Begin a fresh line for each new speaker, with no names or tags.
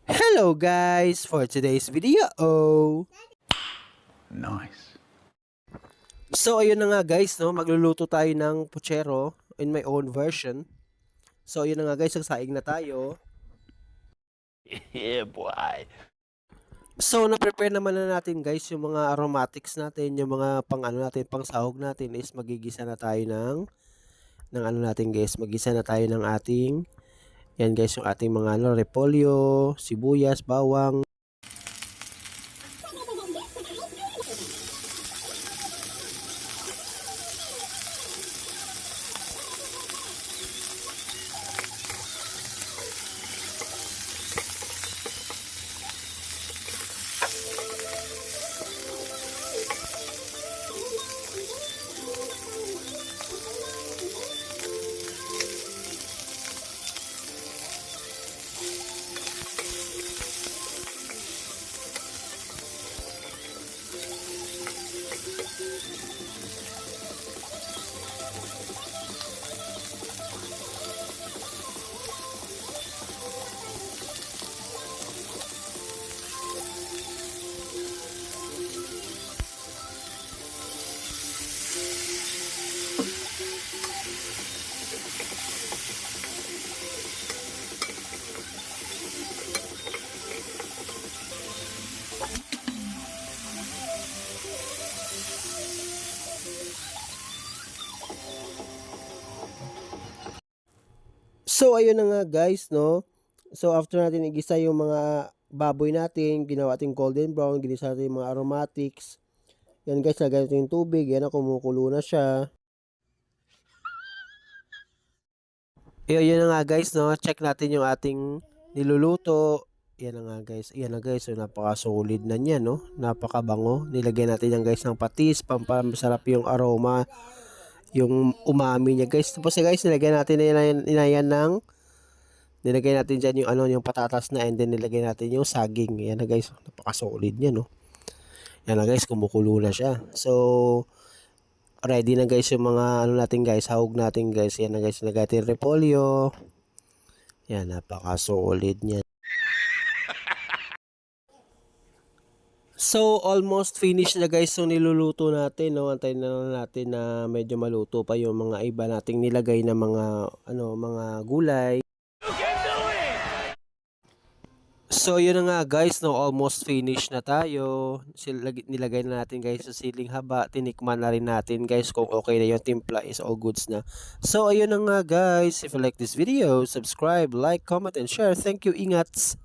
Hello guys! For today's video,
Nice.
so ayun na nga guys, no, magluluto tayo ng puchero in my own version. So ayun na nga guys, nagsaing na tayo.
Yeah, boy.
So na-prepare naman na natin guys yung mga aromatics natin, yung mga pang ano natin, pang sahog natin is magigisa na tayo ng ano natin guys, magisa na tayo ng ating, yan guys, yung ating mga ano, repolyo, sibuyas, bawang. So ayun na nga guys, no. So after natin igisa yung mga baboy natin, ginawa natin golden brown, ginisa natin yung mga aromatics. Yan guys, lagyan natin yung tubig, yan na, kumukulo na siya. Yun na nga guys, no. Check natin yung ating niluluto. Yan na nga guys. Yan na guys, so napaka-solid na niya, no. Napakabango. Nilagyan natin yan guys ng patis, pampasarap yung aroma, yung umami niya guys. Tapos guys, nilagyan natin yan ng nilagay natin dyan yung ano, yung patatas na, and then nilagay natin yung saging. Yan na guys, napaka-solid niya, no. Yan na guys, kumukulo na siya. So ready na guys yung mga ano natin guys, sahog natin guys. Yan na guys, nilagay natin repolyo. Yan, napaka-solid niya. So almost finished na guys yung niluluto natin, no. Antayin na lang natin na medyo maluto pa yung mga iba nating nilagay na mga ano, mga gulay. So yun na nga guys, no, almost finished na tayo. Nilagay na natin guys sa siling haba. Tinikman na rin natin guys kung okay na yung timpla, is all goods na. So ayun na nga guys, if you like this video, subscribe, like, comment, and share. Thank you, ingats!